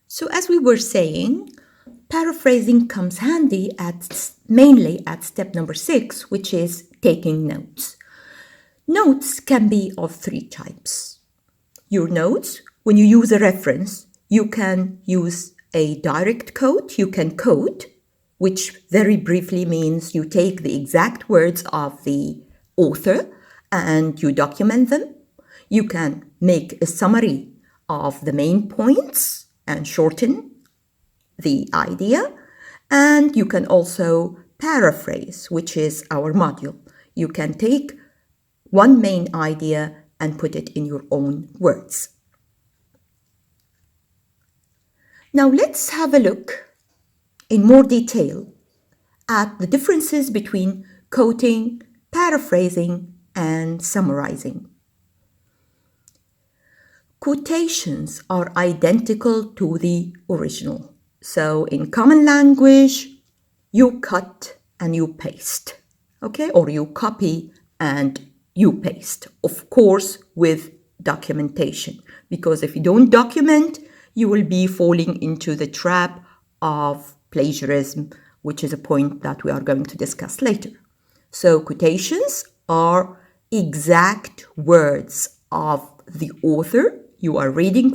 So as we were saying, paraphrasing comes handy mainly at step number 6, which is taking notes. Notes can be of 3 types. Your notes, when you use a reference, you can use a direct quote, you can quote, which very briefly means you take the exact words of the author and you document them. You can make a summary of the main points and shorten the idea. And you can also paraphrase, which is our module. You can take one main idea and put it in your own words. Now let's have a look in more detail at the differences between quoting, paraphrasing, and summarizing. Quotations are identical to the original. So in common language, you cut and you paste, okay? Or you copy and you paste, of course, with documentation. Because if you don't document, you will be falling into the trap of plagiarism, which is a point that we are going to discuss later. So quotations are exact words of the author you are reading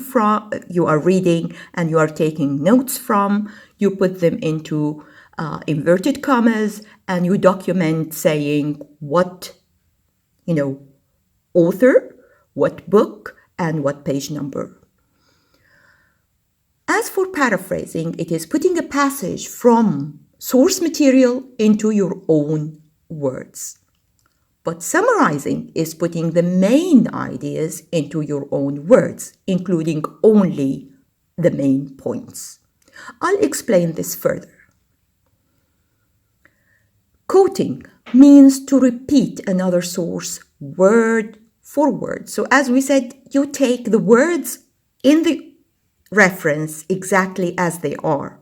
and you are taking notes from. You put them into inverted commas and you document saying what, author, what book, and what page number. As for paraphrasing, it is putting a passage from source material into your own words. But summarizing is putting the main ideas into your own words, including only the main points. I'll explain this further. Quoting means to repeat another source word for word. So as we said, you take the words in the reference exactly as they are.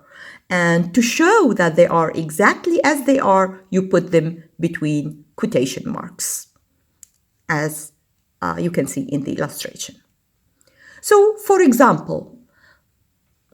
And to show that they are exactly as they are, you put them between quotation marks, as you can see in the illustration. So, for example,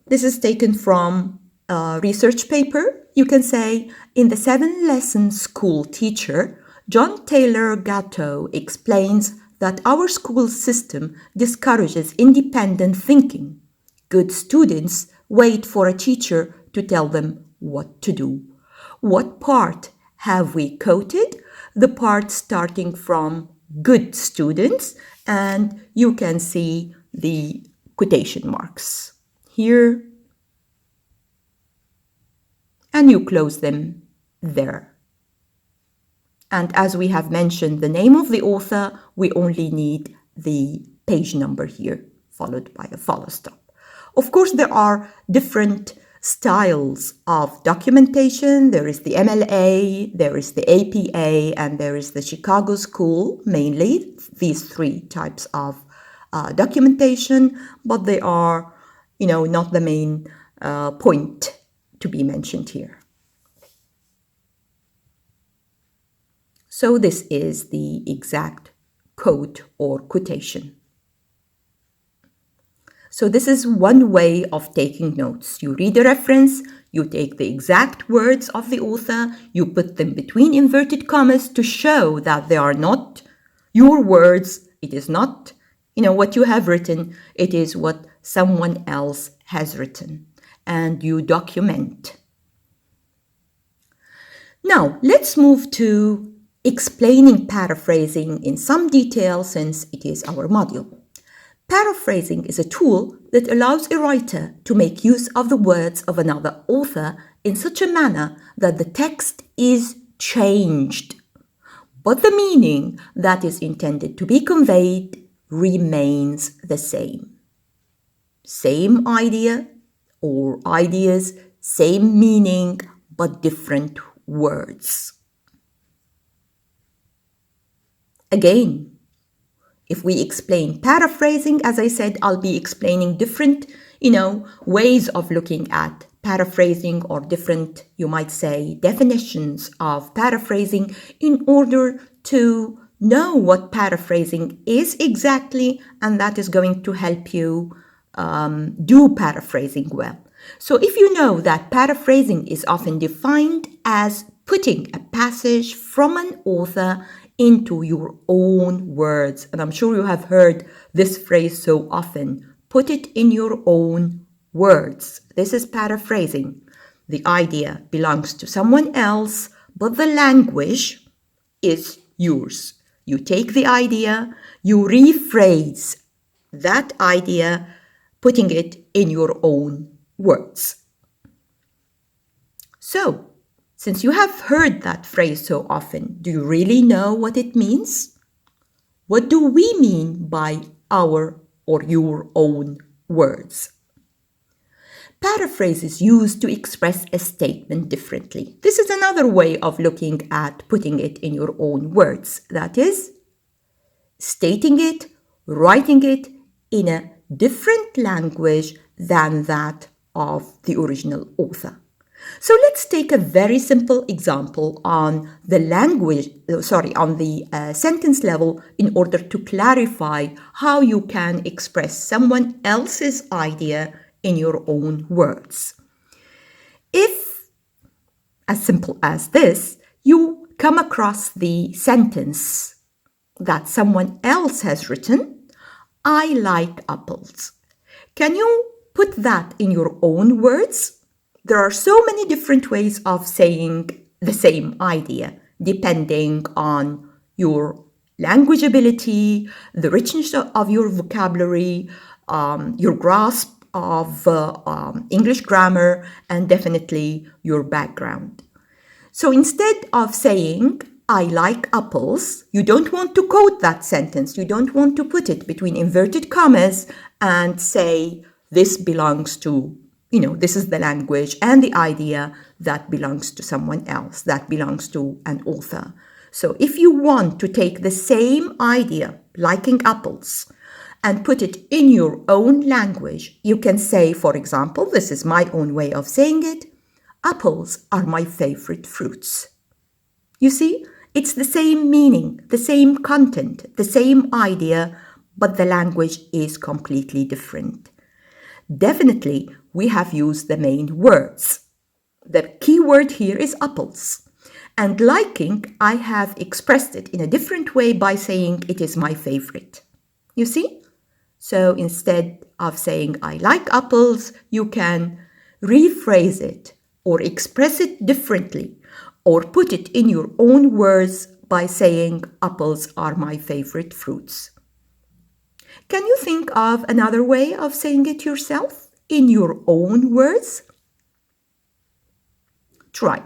this is taken from a research paper. You can say, in the 7-lesson school teacher, John Taylor Gatto explains that our school system discourages independent thinking. Good students wait for a teacher to tell them what to do. What part have we quoted? The part starting from good students, and you can see the quotation marks here, and you close them there. And as we have mentioned the name of the author, we only need the page number here, followed by a follow stop. Of course, there are different styles of documentation. There is the MLA, there is the APA, and there is the Chicago School, mainly these 3 types of documentation, but they are, not the main point to be mentioned here. So this is the exact quote or quotation. So this is one way of taking notes. You read a reference, you take the exact words of the author, you put them between inverted commas to show that they are not your words. It is not, what you have written. It is what someone else has written. And you document. Now, let's move to explaining paraphrasing in some detail since it is our module. Paraphrasing is a tool that allows a writer to make use of the words of another author in such a manner that the text is changed, but the meaning that is intended to be conveyed remains the same. Same idea or ideas, same meaning, but different words. Again, if we explain paraphrasing, as I said, I'll be explaining different, ways of looking at paraphrasing or different, you might say, definitions of paraphrasing in order to know what paraphrasing is exactly, and that is going to help you do paraphrasing well. So if you know that paraphrasing is often defined as putting a passage from an author into your own words, and I'm sure you have heard this phrase so often, put it in your own words. This is paraphrasing. The idea belongs to someone else, but the language is yours. You take the idea, you rephrase that idea, putting it in your own words. So, since you have heard that phrase so often, do you really know what it means? What do we mean by our or your own words? Paraphrase is used to express a statement differently. This is another way of looking at putting it in your own words. That is, stating it, writing it in a different language than that of the original author. So let's take a very simple example on the sentence level in order to clarify how you can express someone else's idea in your own words. If, as simple as this, you come across the sentence that someone else has written, I like apples. Can you put that in your own words? There are so many different ways of saying the same idea, depending on your language ability, the richness of your vocabulary, your grasp of English grammar, and definitely your background. So instead of saying, I like apples, you don't want to quote that sentence. You don't want to put it between inverted commas and say, this belongs to, this is the language and the idea that belongs to someone else, that belongs to an author. So if you want to take the same idea, liking apples, and put it in your own language, you can say, for example, this is my own way of saying it, apples are my favorite fruits. You see, it's the same meaning, the same content, the same idea, but the language is completely different. Definitely, we have used the main words. The key word here is apples. And liking, I have expressed it in a different way by saying it is my favorite. You see? So instead of saying I like apples, you can rephrase it or express it differently or put it in your own words by saying apples are my favorite fruits. Can you think of another way of saying it yourself in your own words? Try.